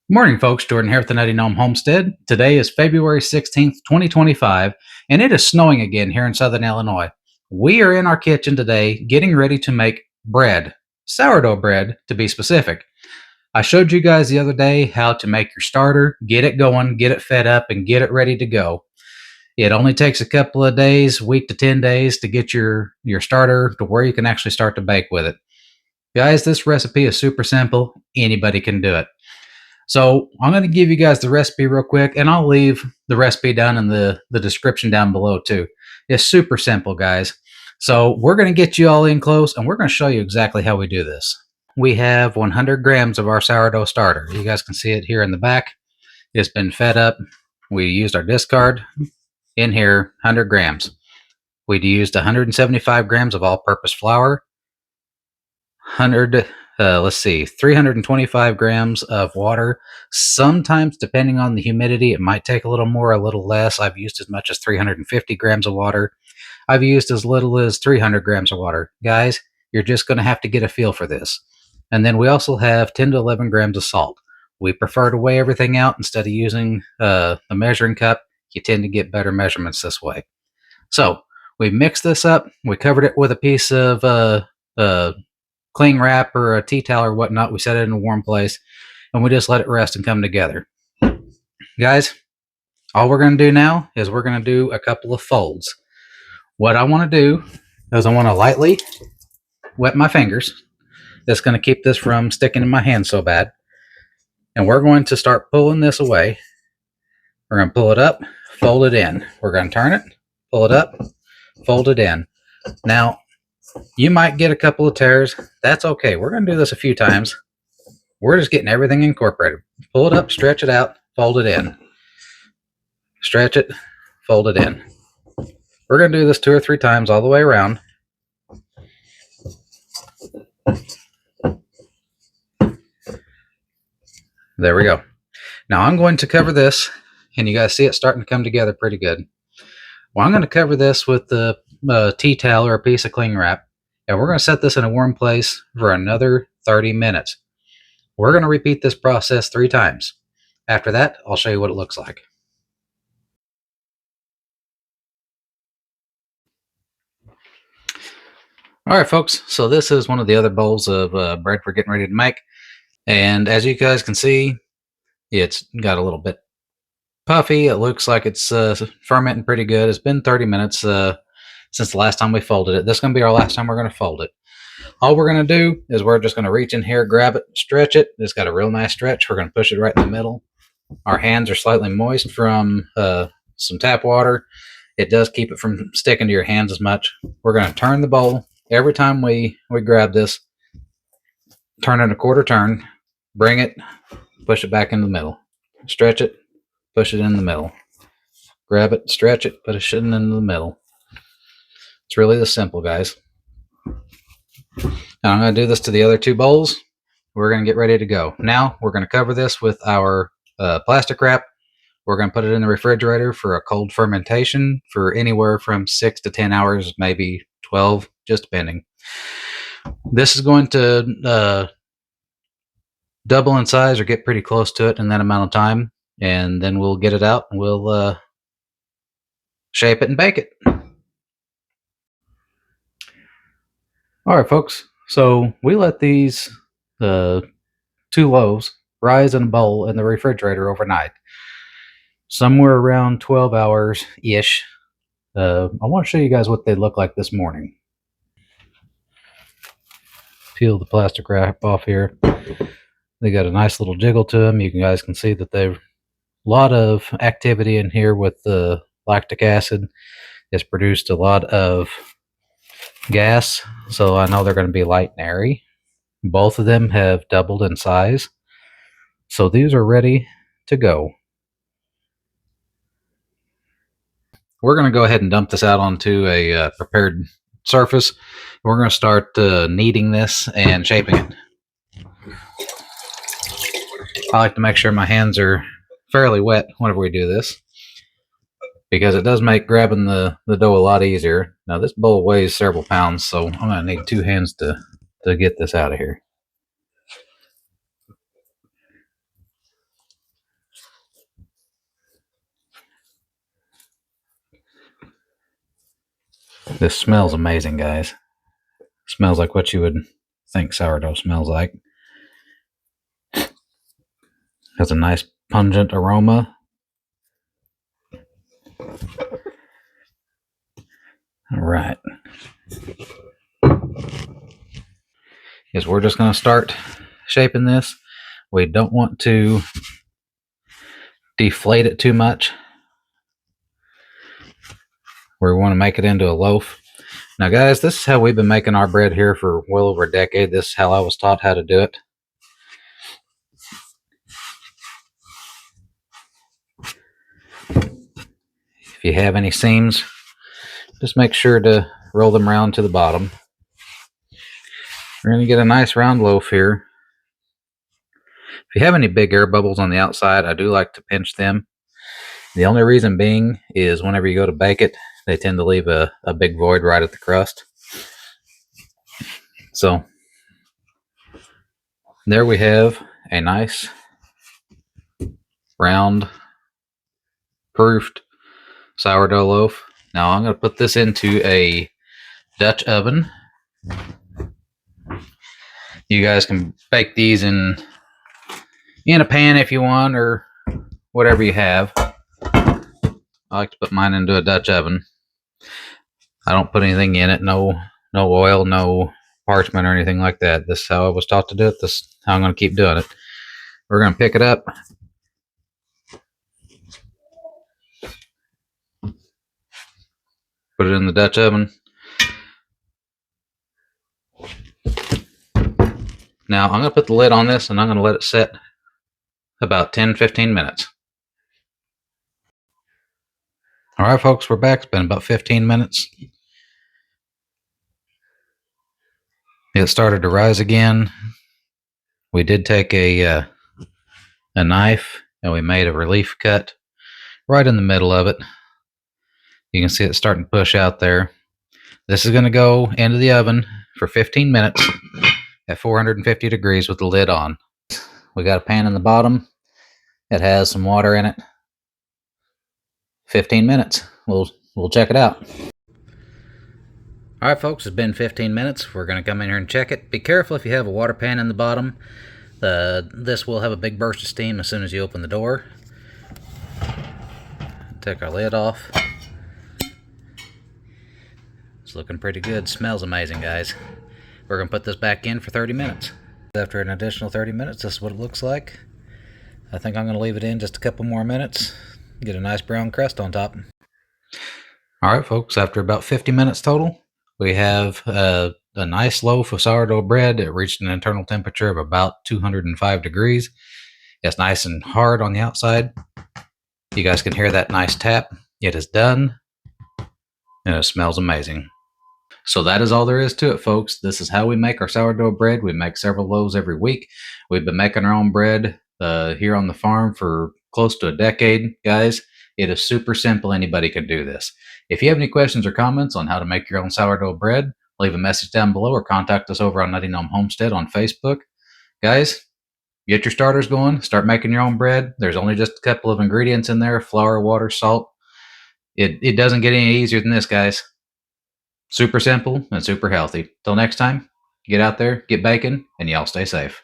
Morning, folks. Jordan here at the Nutty Gnome Homestead. Today is February 16th, 2025, and it is snowing again here in southern Illinois. We are in our kitchen today getting ready to make bread, sourdough bread to be specific. I showed you guys the other day how to make your starter, get it going, get it fed up, and get it ready to go. It only takes a couple of days, week to 10 days, to get your starter to where you can actually start to bake with it. Guys, this recipe is super simple. Anybody can do it. So I'm going to give you guys the recipe real quick, and I'll leave the recipe down in the description down below too. It's super simple, guys. So we're going to get you all in close, and we're going to show you exactly how we do this. We have 100 grams of our sourdough starter. You guys can see it here in the back. It's been fed up. We used our discard. In here, 100 grams. We used 175 grams of all-purpose flour, 325 grams of water. Sometimes, depending on the humidity, it might take a little more, a little less. I've used as much as 350 grams of water. I've used as little as 300 grams of water. Guys, you're just going to have to get a feel for this. And then we also have 10 to 11 grams of salt. We prefer to weigh everything out instead of using a measuring cup. You tend to get better measurements this way. So we mixed this up. We covered it with a piece of cling wrap or a tea towel or whatnot. We set it in a warm place, and we just let it rest and come together. Guys, all we're going to do now is we're going to do a couple of folds. What I want to do is I want to lightly wet my fingers. That's going to keep this from sticking in my hand so bad. And we're going to start pulling this away. We're going to pull it up, fold it in. We're going to turn it, pull it up, fold it in. Now, you might get a couple of tears. That's okay. We're going to do this a few times. We're just getting everything incorporated. Pull it up, stretch it out, fold it in. Stretch it, fold it in. We're going to do this 2 or 3 times all the way around. There we go. Now I'm going to cover this, and you guys see it starting to come together pretty good. Well, I'm going to cover this with the tea towel or a piece of cling wrap, and we're going to set this in a warm place for another 30 minutes. We're going to repeat this process 3 times. After that, I'll show you what it looks like. All right, folks, so this is one of the other bowls of bread we're getting ready to make. And as you guys can see, it's got a little bit puffy. It looks like it's fermenting pretty good. It's been 30 minutes since the last time we folded it. This is going to be our last time we're going to fold it. All we're going to do is we're just going to reach in here, grab it, stretch it. It's got a real nice stretch. We're going to push it right in the middle. Our hands are slightly moist from some tap water. It does keep it from sticking to your hands as much. We're going to turn the bowl. Every time we grab this, turn it a quarter turn, bring it, push it back in the middle. Stretch it, push it in the middle. Grab it, stretch it, put it in the middle. It's really this simple, guys. Now I'm going to do this to the other 2 bowls. We're going to get ready to go. Now we're going to cover this with our plastic wrap. We're going to put it in the refrigerator for a cold fermentation for anywhere from 6 to 10 hours, maybe 12, just depending. This is going to double in size or get pretty close to it in that amount of time, and then we'll get it out and we'll shape it and bake it. All right, folks, so we let these 2 loaves rise in a bowl in the refrigerator overnight, somewhere around 12 hours ish. I want to show you guys what they look like this morning. Peel the plastic wrap off here. They got a nice little jiggle to them. You guys can see that they've a lot of activity in here with the lactic acid. It's produced a lot of gas, so I know they're going to be light and airy. Both of them have doubled in size, so these are ready to go. We're going to go ahead and dump this out onto a prepared surface. We're going to start kneading this and shaping it. I like to make sure my hands are fairly wet whenever we do this, because it does make grabbing the dough a lot easier. Now this bowl weighs several pounds, so I'm going to need 2 hands to get this out of here. This smells amazing, guys. Smells like what you would think sourdough smells like. Has a nice pungent aroma. All right. Yes, we're just going to start shaping this. We don't want to deflate it too much. We want to make it into a loaf. Now, guys, this is how we've been making our bread here for well over a decade. This is how I was taught how to do it. If you have any seams, just make sure to roll them around to the bottom. We're going to get a nice round loaf here. If you have any big air bubbles on the outside, I do like to pinch them. The only reason being is whenever you go to bake it, they tend to leave a big void right at the crust. So there we have a nice round proofed sourdough loaf. Now I'm going to put this into a Dutch oven. You guys can bake these in a pan if you want, or whatever you have. I like to put mine into a Dutch oven. I don't put anything in it, no oil, no parchment or anything like that. This is how I was taught to do it. This is how I'm going to keep doing it. We're going to pick it up. Put it in the Dutch oven. Now I'm going to put the lid on this and I'm going to let it set about 10-15 minutes. Alright folks, we're back. It's been about 15 minutes. It started to rise again. We did take a knife and we made a relief cut right in the middle of it. You can see it starting to push out there. This is going to go into the oven for 15 minutes at 450 degrees with the lid on. We got a pan in the bottom. It has some water in it. 15 minutes. We'll check it out. Alright folks, it's been 15 minutes. We're going to come in here and check it. Be careful if you have a water pan in the bottom. This will have a big burst of steam as soon as you open the door. Take our lid off. It's looking pretty good. Smells amazing, guys. We're going to put this back in for 30 minutes. After an additional 30 minutes, this is what it looks like. I think I'm going to leave it in just a couple more minutes. Get a nice brown crust on top. Alright folks, after about 50 minutes total, we have a nice loaf of sourdough bread. It reached an internal temperature of about 205 degrees. It's nice and hard on the outside. You guys can hear that nice tap. It is done, and it smells amazing. So that is all there is to it, folks. This is how we make our sourdough bread. We make several loaves every week. We've been making our own bread here on the farm for close to a decade, guys. It is super simple. Anybody can do this. If you have any questions or comments on how to make your own sourdough bread, leave a message down below or contact us over on Nutty Gnome Homestead on Facebook. Guys, get your starters going. Start making your own bread. There's only just a couple of ingredients in there: flour, water, salt. It doesn't get any easier than this, guys. Super simple and super healthy. Till next time, get out there, get baking, and y'all stay safe.